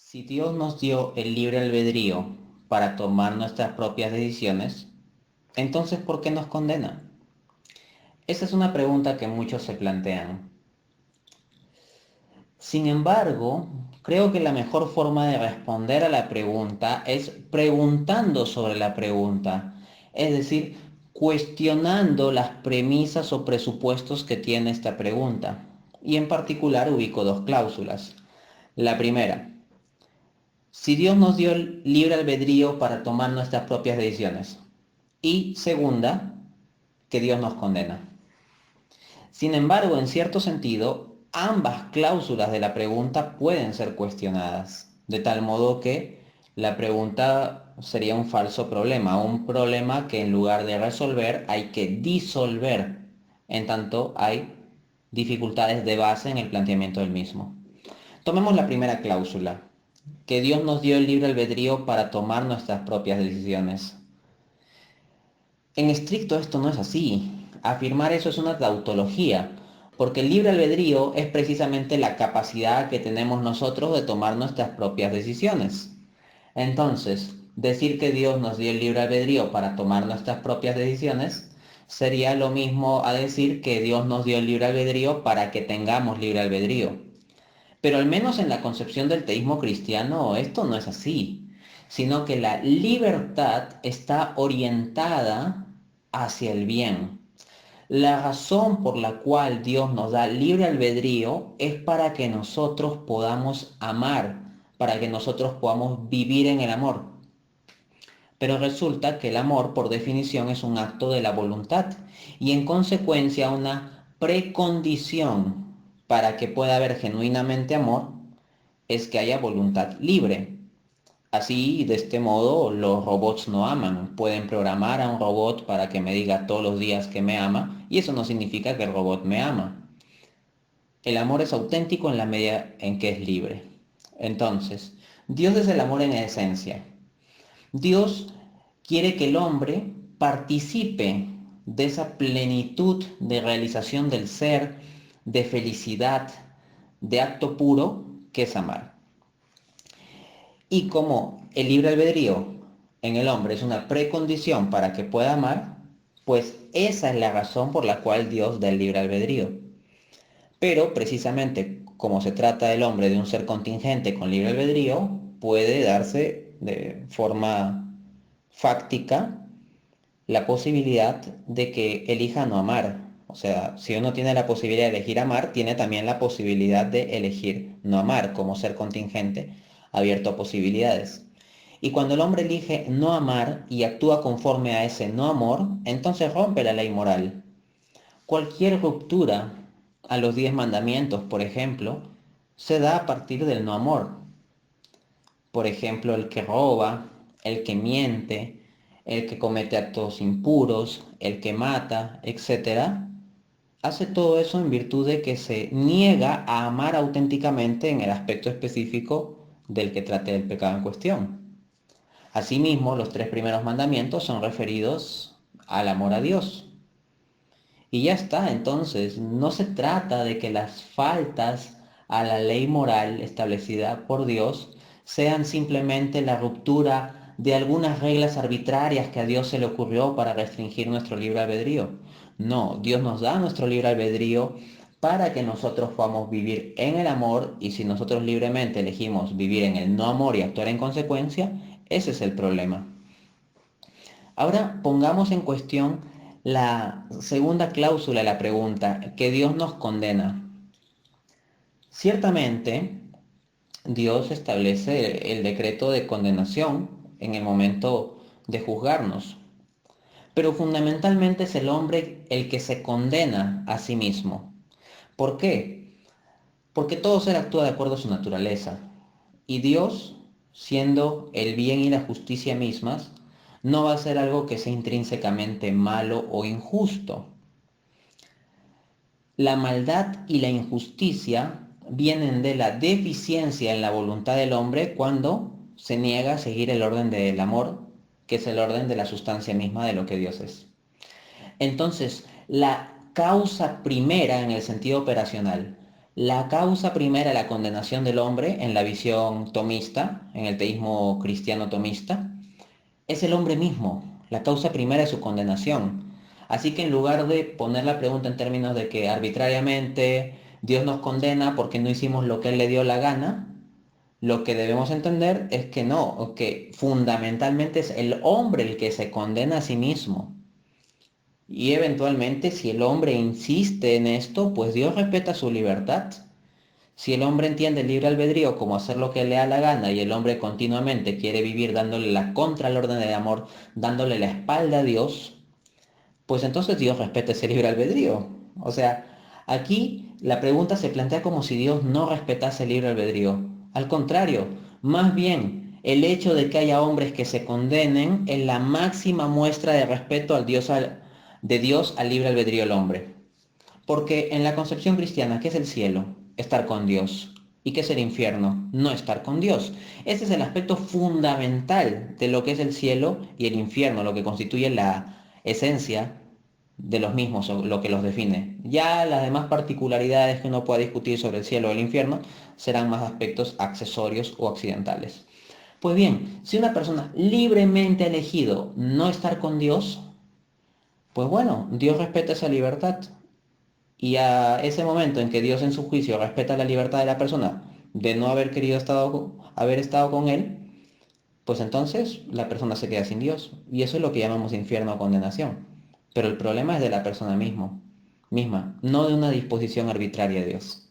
Si Dios nos dio el libre albedrío para tomar nuestras propias decisiones, entonces ¿por qué nos condena? Esa es una pregunta que muchos se plantean. Sin embargo, creo que la mejor forma de responder a la pregunta es preguntando sobre la pregunta, es decir, cuestionando las premisas o presupuestos que tiene esta pregunta. Y en particular ubico dos cláusulas. La primera, si Dios nos dio el libre albedrío para tomar nuestras propias decisiones. Y segunda, que Dios nos condena. Sin embargo, en cierto sentido, ambas cláusulas de la pregunta pueden ser cuestionadas, de tal modo que la pregunta sería un falso problema, un problema que en lugar de resolver hay que disolver, en tanto hay dificultades de base en el planteamiento del mismo. Tomemos la primera cláusula, que Dios nos dio el libre albedrío para tomar nuestras propias decisiones. En estricto esto no es así. Afirmar eso es una tautología, porque el libre albedrío es precisamente la capacidad que tenemos nosotros de tomar nuestras propias decisiones. Entonces, decir que Dios nos dio el libre albedrío para tomar nuestras propias decisiones sería lo mismo a decir que Dios nos dio el libre albedrío para que tengamos libre albedrío. Pero al menos en la concepción del teísmo cristiano esto no es así, sino que la libertad está orientada hacia el bien. La razón por la cual Dios nos da libre albedrío es para que nosotros podamos amar, para que nosotros podamos vivir en el amor. Pero resulta que el amor, por definición, es un acto de la voluntad y en consecuencia una precondición para que pueda haber genuinamente amor es que haya voluntad libre. Así, de este modo, los robots no aman. Pueden programar a un robot para que me diga todos los días que me ama y eso no significa que el robot me ama. El amor es auténtico en la medida en que es libre. Entonces, Dios es el amor en esencia. Dios quiere que el hombre participe de esa plenitud de realización del ser, de felicidad, de acto puro que es amar. Y como el libre albedrío en el hombre es una precondición para que pueda amar, pues esa es la razón por la cual Dios da el libre albedrío. Pero precisamente como se trata del hombre de un ser contingente con libre albedrío, puede darse de forma fáctica la posibilidad de que elija no amar. O sea, si uno tiene la posibilidad de elegir amar, tiene también la posibilidad de elegir no amar como ser contingente abierto a posibilidades. Y cuando el hombre elige no amar y actúa conforme a ese no amor, entonces rompe la ley moral. Cualquier ruptura a los 10 mandamientos, por ejemplo, se da a partir del no amor. Por ejemplo, el que roba, el que miente, el que comete actos impuros, el que mata, etc., hace todo eso en virtud de que se niega a amar auténticamente en el aspecto específico del que trate el pecado en cuestión. Asimismo, los 3 primeros mandamientos son referidos al amor a Dios. Y ya está, entonces, no se trata de que las faltas a la ley moral establecida por Dios sean simplemente la ruptura de algunas reglas arbitrarias que a Dios se le ocurrió para restringir nuestro libre albedrío. No, Dios nos da nuestro libre albedrío para que nosotros podamos vivir en el amor y si nosotros libremente elegimos vivir en el no amor y actuar en consecuencia, ese es el problema. Ahora pongamos en cuestión la segunda cláusula de la pregunta, que Dios nos condena. Ciertamente, Dios establece el decreto de condenación en el momento de juzgarnos, pero fundamentalmente es el hombre el que se condena a sí mismo. ¿Por qué? Porque todo ser actúa de acuerdo a su naturaleza. Y Dios, siendo el bien y la justicia mismas, no va a ser algo que sea intrínsecamente malo o injusto. La maldad y la injusticia vienen de la deficiencia en la voluntad del hombre cuando se niega a seguir el orden del amor, que es el orden de la sustancia misma de lo que Dios es. Entonces, la causa primera en el sentido operacional La causa primera de la condenación del hombre en la visión tomista, en el teísmo cristiano tomista, es el hombre mismo, la causa primera de su condenación. Así que en lugar de poner la pregunta en términos de que arbitrariamente Dios nos condena porque no hicimos lo que Él le dio la gana, lo que debemos entender es que no, que fundamentalmente es el hombre el que se condena a sí mismo. Y eventualmente si el hombre insiste en esto, pues Dios respeta su libertad. Si el hombre entiende el libre albedrío como hacer lo que le da la gana y el hombre continuamente quiere vivir dándole la contra al orden del amor, dándole la espalda a Dios, pues entonces Dios respeta ese libre albedrío. O sea, aquí la pregunta se plantea como si Dios no respetase el libre albedrío. Al contrario, más bien, el hecho de que haya hombres que se condenen es la máxima muestra de respeto de Dios al libre albedrío del hombre. Porque en la concepción cristiana, ¿qué es el cielo? Estar con Dios. ¿Y qué es el infierno? No estar con Dios. Ese es el aspecto fundamental de lo que es el cielo y el infierno, lo que constituye la esencia de los mismos, o lo que los define. Ya las demás particularidades que uno pueda discutir sobre el cielo o el infierno serán más aspectos accesorios o accidentales. Pues bien, si una persona libremente ha elegido no estar con Dios, pues bueno, Dios respeta esa libertad. Y a ese momento en que Dios en su juicio respeta la libertad de la persona de no haber querido haber estado con él, pues entonces la persona se queda sin Dios. Y eso es lo que llamamos infierno o condenación. Pero el problema es de la persona misma, no de una disposición arbitraria de Dios.